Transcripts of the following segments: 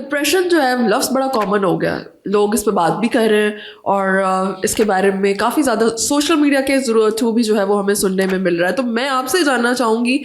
Depression जो है लफ्ज़ बड़ा कॉमन हो गया है, लोग इस पे बात भी कर रहे हैं और इसके बारे में काफ़ी ज़्यादा सोशल मीडिया के थ्रू भी जो है वो हमें सुनने में मिल रहा है। तो मैं आपसे जानना चाहूँगी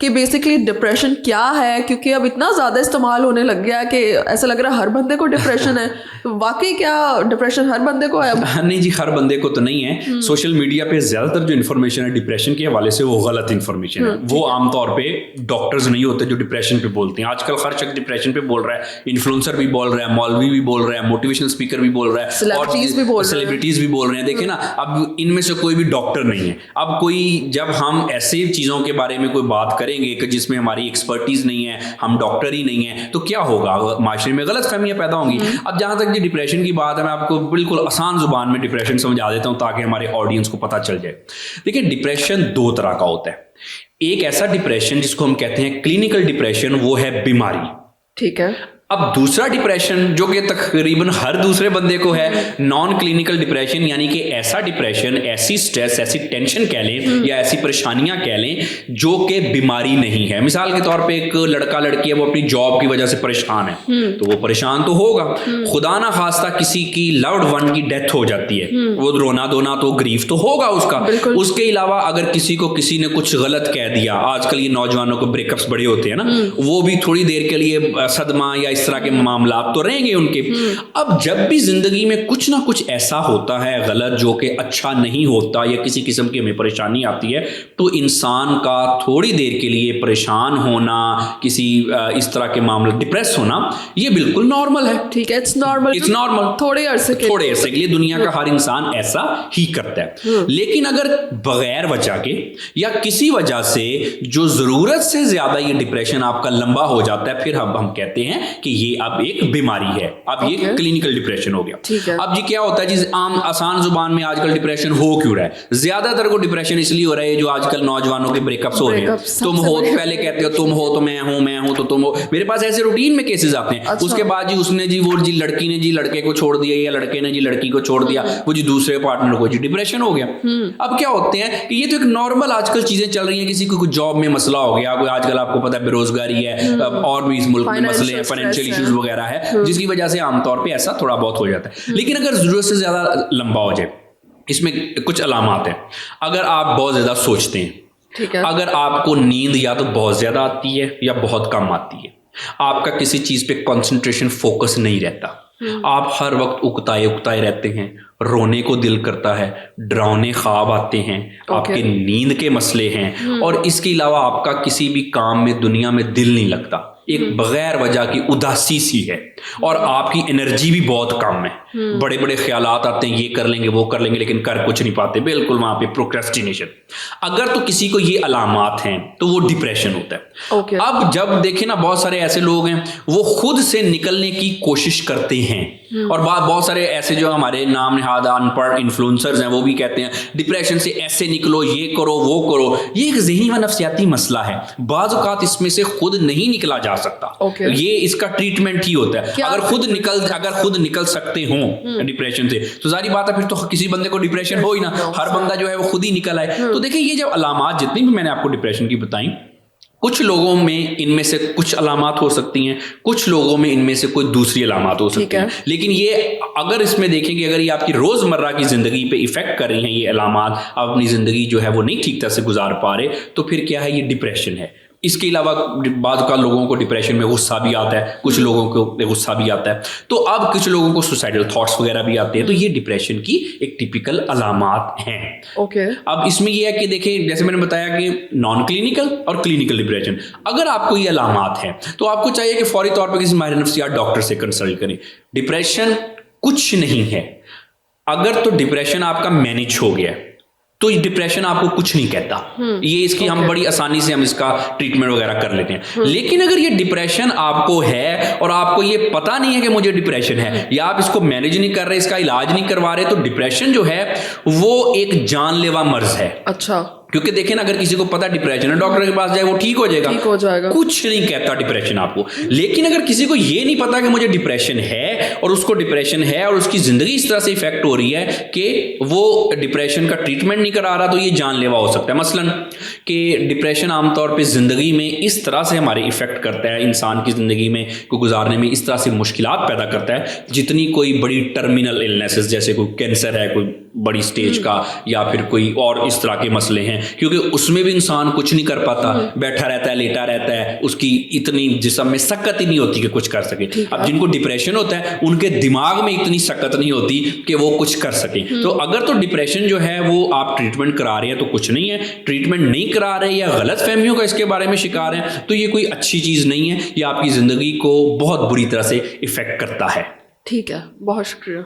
कि बेसिकली डिप्रेशन क्या है, क्योंकि अब इतना ज़्यादा इस्तेमाल होने लग गया है कि ऐसा लग रहा है हर बंदे को डिप्रेशन है। तो वाकई क्या डिप्रेशन हर बंदे को है? नहीं जी, हर बंदे को तो नहीं है। सोशल मीडिया पे ज़्यादातर जो इन्फॉर्मेशन है डिप्रेशन के हवाले से वो गलत इन्फॉर्मेशन है। वो आमतौर पे डॉक्टर्स नहीं होते जो डिप्रेशन पे बोलते हैं। आजकल हर शख्स डिप्रेशन पे बोल रहा है, इन्फ्लुएंसर भी बोल रहा है, मौलवी भी बोल रहा है, मोटिवेशनल स्पीकर भी बोल रहा है, सेलिब्रिटीज भी बोल रहे हैं। देखिए ना, अब इनमें से कोई भी डॉक्टर नहीं है। अब कोई, जब हम ऐसे चीज़ों के बारे में कोई बात करेंगे कि जिसमें हमारी एक्सपर्टीज नहीं है, हम डॉक्टर ही नहीं है, तो क्या होगा? माशरे में गलत फहमियाँ पैदा होंगी। अब जहाँ तक ये डिप्रेशन की बात है, मैं आपको बिल्कुल आसान जुबान में डिप्रेशन समझा देता हूँ ताकि हमारे ऑडियंस को पता चल जाए। देखिए, डिप्रेशन दो तरह का होता है। एक ऐसा डिप्रेशन जिसको हम कहते हैं क्लिनिकल डिप्रेशन, वो है बीमारी। ठीक है। अब दूसरा डिप्रेशन जो कि तकरीबन हर दूसरे बंदे को है, नॉन क्लिनिकल डिप्रेशन, यानी कि ऐसा डिप्रेशन, ऐसी स्ट्रेस, ऐसी टेंशन कह लें या ऐसी परेशानियां कह लें जो कि बीमारी नहीं है। मिसाल के तौर पे एक लड़का लड़की है, वो अपनी जॉब की वजह से परेशान है, तो वो परेशान तो होगा। खुदा ना खास्ता किसी की लव्ड वन की डेथ हो जाती है, वो रोना धोना तो ग्रीफ तो होगा उसका। उसके अलावा अगर किसी को किसी ने कुछ गलत कह दिया, आजकल ये नौजवानों को ब्रेकअप्स बड़े होते हैं ना, वो भी थोड़ी देर के लिए सदमा या इस तरह के मामला तो रहेंगे उनके। अब जब भी जिंदगी में कुछ ना कुछ ऐसा होता है गलत जो कि अच्छा नहीं होता या किसी किस्म की हमें परेशानी आती है, तो इंसान का थोड़ी देर के लिए परेशान होना, किसी इस तरह के मामले, डिप्रेस होना, ये बिल्कुल नॉर्मल है। ठीक है, इट्स नॉर्मल। थोड़े अरसे के लिए दुनिया का हर इंसान ऐसा ही करता है। लेकिन अगर बगैर वजह के या किसी वजह से जो जरूरत से ज्यादा ये डिप्रेशन आपका लंबा हो जाता है, फिर हम कहते हैं कि ये अब एक बीमारी है। अब ये क्लिनिकल डिप्रेशन हो गया। अब जी क्या होता है जी, आम आसान जुबान में आजकल डिप्रेशन हो क्यों रहा है? ज्यादातर को डिप्रेशन इसलिए हो रहा है जो आजकल नौजवानों के ब्रेकअप्स हो रहे हैं। तुम हो, पहले कहते हो तुम हो तो मैं हूं तो तुम हो। मेरे पास ऐसे रूटीन में केसेस आते हैं। उसके बाद जी उसने जी, वो जी लड़की ने जी लड़के को छोड़ दिया या लड़के ने जी लड़की को छोड़ दिया, वो जी दूसरे पार्टनर को जी डिप्रेशन हो गया। अब क्या होते हैं कि ये तो एक नॉर्मल आजकल चीजें चल रही हैं। किसी को कुछ जॉब में मसला हो गया, कोई आजकल आपको पता है बेरोजगारी है, और भी इस मुल्क में मसले हैं, फाइनेंशियल इश्यूज वगैरह है, जिसकी वजह से आमतौर पे ऐसा थोड़ा बहुत हो जाता है। लेकिन अगर जरूरत से ज्यादा लंबा हो जाए, इसमें कुछ अलामात हैं। अगर आप बहुत ज्यादा सोचते हैं, ठीक है, अगर आपको नींद या तो बहुत ज्यादा आती है या बहुत कम आती है, आपका किसी चीज पे कंसंट्रेशन फोकस नहीं रहता, आप हर वक्त उकताए रहते हैं, रोने को दिल करता है, डरावने ख्वाब आते हैं, आपके नींद के मसले हैं, और इसके अलावा आपका किसी भी काम में दुनिया में दिल नहीं लगता, एक बगैर वजह की उदासी सी है, और आपकी एनर्जी भी बहुत कम है, बड़े बड़े ख्यालात आते हैं, ये कर लेंगे वो कर लेंगे, लेकिन कर कुछ नहीं पाते, बिल्कुल वहां पे प्रोक्रेस्टिनेशन। अगर तो किसी को ये अलामात हैं तो वो डिप्रेशन होता है। अब जब देखें ना, बहुत सारे ऐसे लोग हैं वो खुद से निकलने की कोशिश करते हैं, और बहुत सारे ऐसे जो हमारे नाम नहाद अनपढ़ इन्फ्लुएंसर्स हैं वो भी कहते हैं डिप्रेशन से ऐसे निकलो, ये करो वो करो। ये एक ज़हनी व नफ्सियाती मसला है, बाज़ औक़ात इसमें से खुद नहीं निकला जा सकता। ये इसका ट्रीटमेंट ही होता है। अगर खुद निकल सकते हो डिप्रेशन से, तो सारी बात है, फिर तो किसी बंदे को डिप्रेशन हो ही ना, हर बंदा जो है वो खुद ही निकल आए। तो देखिए, ये जब अलामात जितनी भी मैंने आपको डिप्रेशन की बताई, कुछ लोगों में इनमें से कुछ अलामात हो सकती हैं, कुछ लोगों में इनमें से कोई दूसरी अलामात हो सकती हैं। लेकिन ये अगर इसमें देखेंगे, अगर ये आपकी रोजमर्रा की जिंदगी पे इफेक्ट कर रही हैं ये अलामात, आप अपनी जिंदगी जो है वो नहीं ठीक तरह से गुजार पा रहे, तो फिर क्या है, ये डिप्रेशन है। इसके अलावा बाद का लोगों को डिप्रेशन में गुस्सा भी आता है, कुछ लोगों को गुस्सा भी आता है, तो अब कुछ लोगों को सुसाइडल थॉट्स वगैरह भी आते हैं। तो ये डिप्रेशन की एक टिपिकल अलामात हैं। अब इसमें ये है कि देखिए, जैसे मैंने बताया कि नॉन क्लिनिकल और क्लिनिकल डिप्रेशन, अगर आपको ये अलामात हैं तो आपको चाहिए कि फौरी तौर पर किसी माहिर नफ्सियात डॉक्टर से कंसल्ट करें। डिप्रेशन कुछ नहीं है। अगर तो डिप्रेशन आपका मैनेज हो गया तो डिप्रेशन आपको कुछ नहीं कहता, ये इसकी हम बड़ी आसानी से हम इसका ट्रीटमेंट वगैरह कर लेते हैं। लेकिन अगर ये डिप्रेशन आपको है और आपको ये पता नहीं है कि मुझे डिप्रेशन है, या आप इसको मैनेज नहीं कर रहे, इसका इलाज नहीं करवा रहे, तो डिप्रेशन जो है वो एक जानलेवा मर्ज है। अच्छा, क्योंकि देखें ना, अगर किसी को पता डिप्रेशन है, डॉक्टर के पास जाए, वो ठीक हो जाएगा, कुछ नहीं कहता डिप्रेशन आपको। लेकिन अगर किसी को ये नहीं पता कि मुझे डिप्रेशन है और उसको डिप्रेशन है और उसकी जिंदगी इस तरह से इफेक्ट हो रही है कि वो डिप्रेशन का ट्रीटमेंट नहीं करा रहा, तो ये जानलेवा हो सकता है। मसलन कि डिप्रेशन आमतौर पे ज़िंदगी में इस तरह से हमारे इफ़ेक्ट करता है, इंसान की ज़िंदगी में को गुजारने में इस तरह से मुश्किलात पैदा करता है, जितनी कोई बड़ी टर्मिनल इलनेसेस जैसे कोई कैंसर है, कोई बड़ी स्टेज का, या फिर कोई और इस तरह के मसले हैं, क्योंकि उसमें भी इंसान कुछ नहीं कर पाता, बैठा रहता है, लेटा रहता है, उसकी इतनी जिस्म में सकत ही नहीं होती कि कुछ कर सके। अब जिनको डिप्रेशन होता है उनके दिमाग में इतनी सकत नहीं होती कि वो कुछ कर सके। तो अगर तो डिप्रेशन जो है वो आप ट्रीटमेंट करा रहे हैं तो कुछ नहीं है, ट्रीटमेंट नहीं करा रहे या गलत फहमियों का इसके बारे में शिकार हैं तो ये कोई अच्छी चीज़ नहीं है, ये आपकी ज़िंदगी को बहुत बुरी तरह से इफेक्ट करता है। ठीक है, बहुत शुक्रिया।